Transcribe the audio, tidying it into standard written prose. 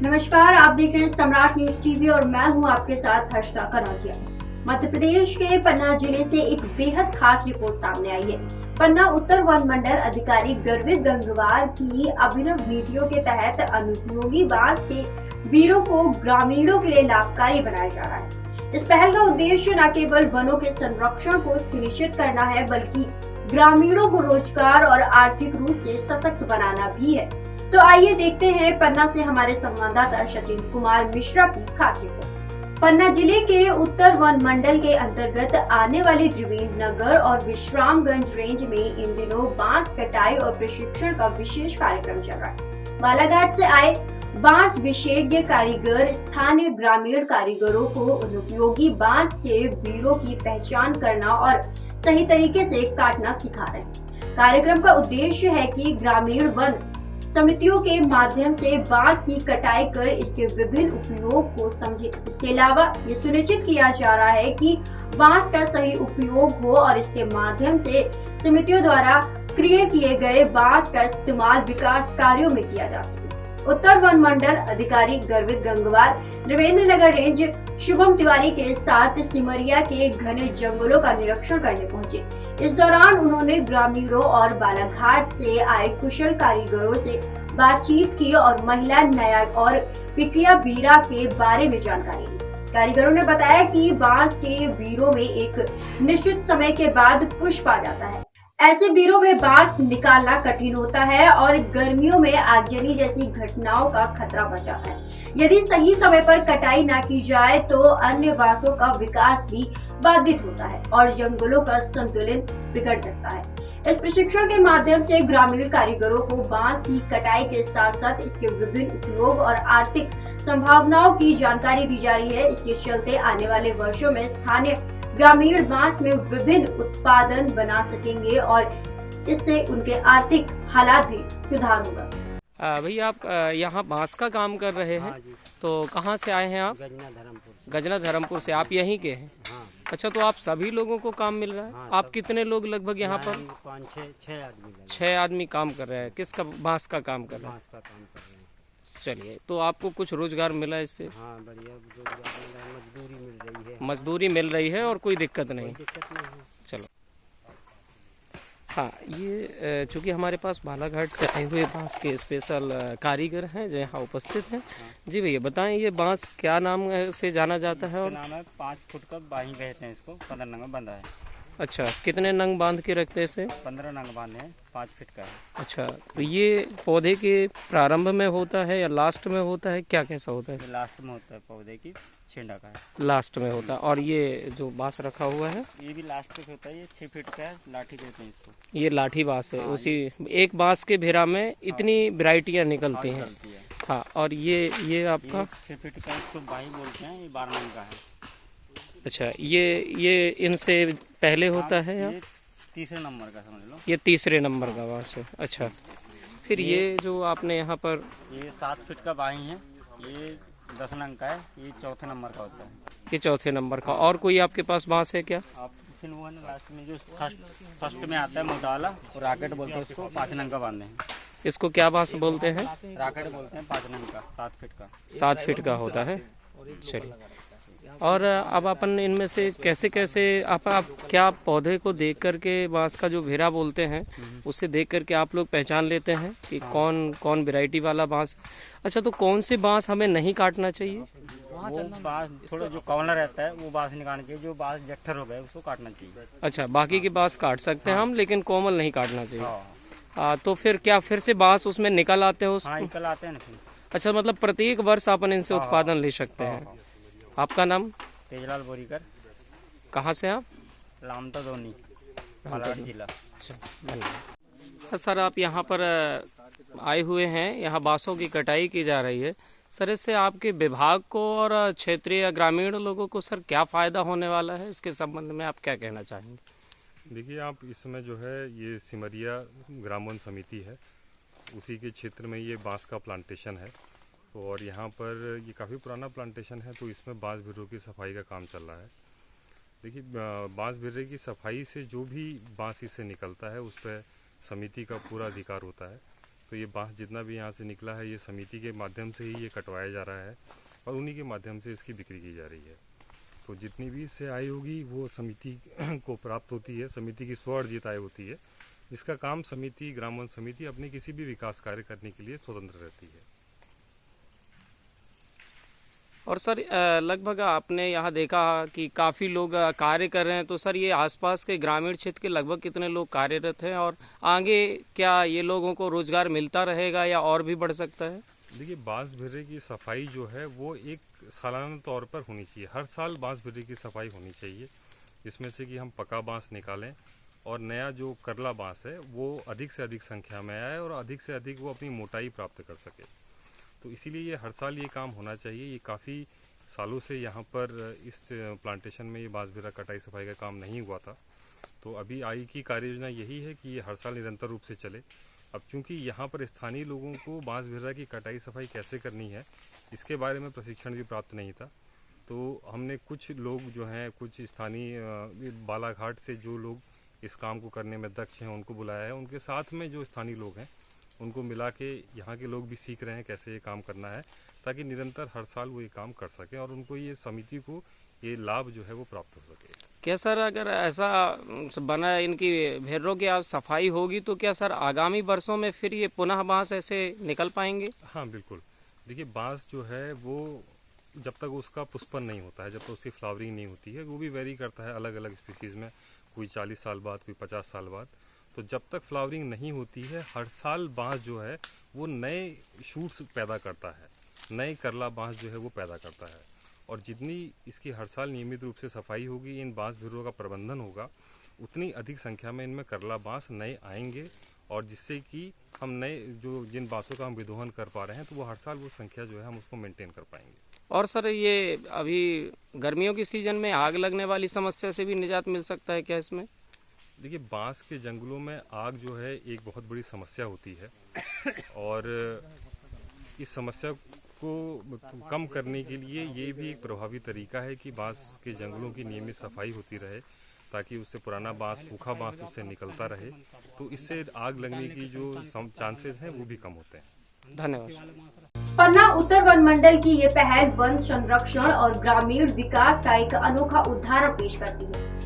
नमस्कार, आप देख रहे हैं सम्राट न्यूज टीवी और मैं हूं आपके साथ हर्षिता कनौजिया। मध्य प्रदेश के पन्ना जिले से एक बेहद खास रिपोर्ट सामने आई है। पन्ना उत्तर वन मंडल अधिकारी गर्वित गंगवार की अभिनव नीतियों के तहत अनुपयोगी बांस के बीड़ों को ग्रामीणों के लिए लाभकारी बनाया जा रहा है। इस पहल का उद्देश्य न केवल वनों के संरक्षण को सुनिश्चित करना है, बल्कि ग्रामीणों को रोजगार और आर्थिक रूप से सशक्त बनाना भी है। तो आइए देखते हैं पन्ना से हमारे संवाददाता सचिन कुमार मिश्रा की खास रिपोर्ट। पन्ना जिले के उत्तर वन मंडल के अंतर्गत आने वाले त्रिवेंद्र नगर और विश्रामगंज रेंज में इन दिनों बांस कटाई और प्रशिक्षण का विशेष कार्यक्रम चल रहा है। बालाघाट से आए बांस विशेषज्ञ कारीगर स्थानीय ग्रामीण कारीगरों को अनुपयोगी बांस के बीड़ों की पहचान करना और सही तरीके से काटना सिखा रहे हैं। कार्यक्रम का उद्देश्य है कि ग्रामीण वन समितियों के माध्यम से बांस की कटाई कर इसके विभिन्न उपयोग को समझे। इसके अलावा ये सुनिश्चित किया जा रहा है कि बांस का सही उपयोग हो और इसके माध्यम से समितियों द्वारा क्रिय किए गए बांस का इस्तेमाल विकास कार्यों में किया जा सके। उत्तर वन मंडल अधिकारी गर्वित गंगवार त्रिवेंद्र नगर रेंज शुभम तिवारी के साथ सिमरिया के घने जंगलों का निरीक्षण करने पहुंचे। इस दौरान उन्होंने ग्रामीणों और बालाघाट से आए कुशल कारीगरों से बातचीत की और महिला न्याय और पिकिया बीरा के बारे में जानकारी ली। कारीगरों ने बताया कि बांस के बीड़ों में एक निश्चित समय के बाद पुष्प आ जाता है। ऐसे बीड़ों में बांस निकालना कठिन होता है और गर्मियों में आगजनी जैसी घटनाओं का खतरा बढ़ जाता है। यदि सही समय पर कटाई ना की जाए तो अन्य बांसों का विकास भी बाधित होता है और जंगलों का संतुलन बिगड़ सकता है। इस प्रशिक्षण के माध्यम से ग्रामीण कारीगरों को बांस की कटाई के साथ साथ इसके विभिन्न उपयोग और आर्थिक संभावनाओं की जानकारी दी जा रही है। इसके चलते आने वाले वर्षों में स्थानीय ग्रामीण बांस में विभिन्न उत्पादन बना सकेंगे और इससे उनके आर्थिक हालात भी सुधार होगा। भैया आप यहाँ बांस का काम कर रहे हैं? हाँ जी। तो कहाँ से आए हैं आप? गजना धर्मपुर से। आप यहीं के हैं? हाँ। अच्छा, तो आप सभी लोगों को काम मिल रहा है? हाँ, आप कितने लोग लगभग यहाँ पर? 5-6 आदमी। 6 आदमी काम कर रहे हैं। किसका? बांस का काम कर रहे हैं? बांस का काम कर रहे हैं। चलिए, तो आपको कुछ रोजगार मिला इससे? हाँ, बढ़िया रोजगार मिल रहा है, मजदूरी मिल रही है। मजदूरी मिल रही है और कोई दिक्कत नहीं? दिक्कत नहीं है। चलो। हाँ, ये चूँकि हमारे पास बालाघाट से आए हुए बांस के स्पेशल कारीगर हैं जो यहाँ उपस्थित हैं। जी भैया बताएं, ये बांस क्या नाम से जाना जाता है? और नाम है 5 फुट का बाही कहते हैं इसको। 15 नंग बंधा है। अच्छा, कितने नंग बांध के रखते हैं इसे? 15 नंग बांधे हैं, 5 फीट का है। अच्छा, तो ये पौधे के प्रारंभ में होता है या लास्ट में होता है? क्या कैसा होता है? ये लास्ट में होता है, पौधे की छिंडा का है। लास्ट में होता है। और ये जो बांस रखा हुआ है ये भी लास्ट पे होता है। ये 6 फीट का है, लाठी कहते हैं इसको। ये लाठी बांस है। हाँ, उसी एक बांस के भेरा में इतनी वैरायटियां निकलती हैं। निकलती है। हाँ, और ये आपका 6 फीट का इसको बाही बोलते हैं। ये 12 नंग का है। अच्छा, ये इनसे पहले होता है या? ये तीसरे नंबर का समझ लो। ये तीसरे नंबर का बांस है। अच्छा, फिर ये जो आपने यहाँ पर ये 7 फीट का बाही है। ये 10 नंग का है। ये चौथे नंबर का होता है। ये चौथे नंबर का। और कोई आपके पास बांस है क्या? आप फिर वो है ना, लास्ट में जो फर्स्ट में आता है मोटा वाला, और राकेट बोलते हैं उसको। 5 नंग का बांधे हैं। इसको क्या बांस बोलते हैं? राकेट बोलते हैं। 5 नंग का, 7 फीट का। 7 फीट का होता है। चलिए, और अब अपन इनमें से कैसे कैसे आप क्या पौधे को देख करके बांस का जो भेरा बोलते हैं उसे देख करके आप लोग पहचान लेते हैं कि कौन कौन वैरायटी वाला बांस? अच्छा, तो कौन से बांस हमें नहीं काटना चाहिए? वो बांस थोड़ा जो कौला रहता है वो बांस निकालना चाहिए। जो बांस जट्ठर हो गए उसको काटना चाहिए। अच्छा, बाकी के बांस काट सकते हैं हम, लेकिन कोमल नहीं काटना चाहिए। हाँ। तो फिर क्या फिर से बांस उसमें निकल आते हैं? हाँ, निकल आते हैं ना फिर। अच्छा, मतलब प्रत्येक वर्ष अपन इनसे उत्पादन ले सकते हैं। आपका नाम? तेजलाल बोरीकर। कहाँ से आप? लामता धोनी, बालाघाट जिला। सर, आप यहाँ पर आए हुए हैं, यहाँ बांसों की कटाई की जा रही है। सर, इससे आपके विभाग को और क्षेत्रीय या ग्रामीण लोगों को सर क्या फायदा होने वाला है? इसके संबंध में आप क्या कहना चाहेंगे? देखिए, आप इस समय जो है ये सिमरिया ग्राम वन समिति है, उसी के क्षेत्र में ये बांस का प्लांटेशन है। तो और यहाँ पर ये काफ़ी पुराना प्लांटेशन है, तो इसमें बांस बिर्रों की सफाई का काम चल रहा है। देखिए, बांस बिर्रे की सफाई से जो भी बांस इससे निकलता है उस पर समिति का पूरा अधिकार होता है तो ये बांस जितना भी यहाँ से निकला है ये समिति के माध्यम से ही ये कटवाया जा रहा है और उन्हीं के माध्यम से इसकी बिक्री की जा रही है। तो जितनी भी इससे आय होगी वो समिति को प्राप्त होती है, समिति की स्व अर्जित आय होती है, जिसका काम समिति, ग्राम वन समिति अपने किसी भी विकास कार्य करने के लिए स्वतंत्र रहती है। और सर लगभग आपने यहाँ देखा कि काफ़ी लोग कार्य कर रहे हैं, तो सर ये आसपास के ग्रामीण क्षेत्र के लगभग कितने लोग कार्यरत हैं और आगे क्या ये लोगों को रोजगार मिलता रहेगा या और भी बढ़ सकता है? देखिए, बांस बिर्रे की सफाई जो है वो एक सालाना तौर पर होनी चाहिए। हर साल बांस बिर्रे की सफाई होनी चाहिए, जिसमें से कि हम पका बांस निकालें और नया जो करला बांस है वो अधिक से अधिक संख्या में आए और अधिक से अधिक वो अपनी मोटाई प्राप्त कर सके। तो इसीलिए ये हर साल ये काम होना चाहिए। ये काफ़ी सालों से यहाँ पर इस प्लांटेशन में ये बांस बिर्रा कटाई सफाई का काम नहीं हुआ था। तो अभी आई की कार्य योजना यही है कि ये हर साल निरंतर रूप से चले। अब चूंकि यहाँ पर स्थानीय लोगों को बांस बिर्रा की कटाई सफाई कैसे करनी है इसके बारे में प्रशिक्षण भी प्राप्त नहीं था, तो हमने कुछ लोग जो हैं, कुछ स्थानीय बालाघाट से जो लोग इस काम को करने में दक्ष हैं उनको बुलाया है। उनके साथ में जो स्थानीय लोग हैं उनको मिला के यहाँ के लोग भी सीख रहे हैं कैसे ये काम करना है, ताकि निरंतर हर साल वो ये काम कर सकें और उनको ये समिति को ये लाभ जो है वो प्राप्त हो सके। क्या सर अगर ऐसा बना इनकी भेड़ों की आप सफाई होगी तो क्या सर आगामी वर्षों में फिर ये पुनः बांस ऐसे निकल पाएंगे? हाँ बिल्कुल। देखिए, बांस जो है वो जब तक उसका पुष्पन नहीं होता है, जब तक उसकी फ्लावरिंग नहीं होती है, वो भी वेरी करता है अलग अलग स्पीसीज में, कोई 40 साल बाद, कोई 50 साल बाद। तो जब तक फ्लावरिंग नहीं होती है हर साल बांस जो है वो नए शूट्स पैदा करता है, नए करला बांस जो है वो पैदा करता है। और जितनी इसकी हर साल नियमित रूप से सफाई होगी, इन बांस बिर्रों का प्रबंधन होगा, उतनी अधिक संख्या में इनमें करला बांस नए आएंगे और जिससे कि हम नए जिन बांसों का हम विदोहन कर पा रहे हैं तो वो हर साल वो संख्या जो है हम उसको मेंटेन कर पाएंगे। और सर ये अभी गर्मियों की सीजन में आग लगने वाली समस्या से भी निजात मिल सकता है क्या इसमें? देखिए, बांस के जंगलों में आग जो है एक बहुत बड़ी समस्या होती है और इस समस्या को कम करने के लिए ये भी एक प्रभावी तरीका है कि बांस के जंगलों की नियमित सफाई होती रहे, ताकि उससे पुराना बांस, सूखा बांस उससे निकलता रहे, तो इससे आग लगने की जो चांसेस हैं वो भी कम होते हैं। धन्यवाद। पन्ना उत्तर वन मंडल की ये पहल वन संरक्षण और ग्रामीण विकास का एक अनोखा उदाहरण पेश करती है।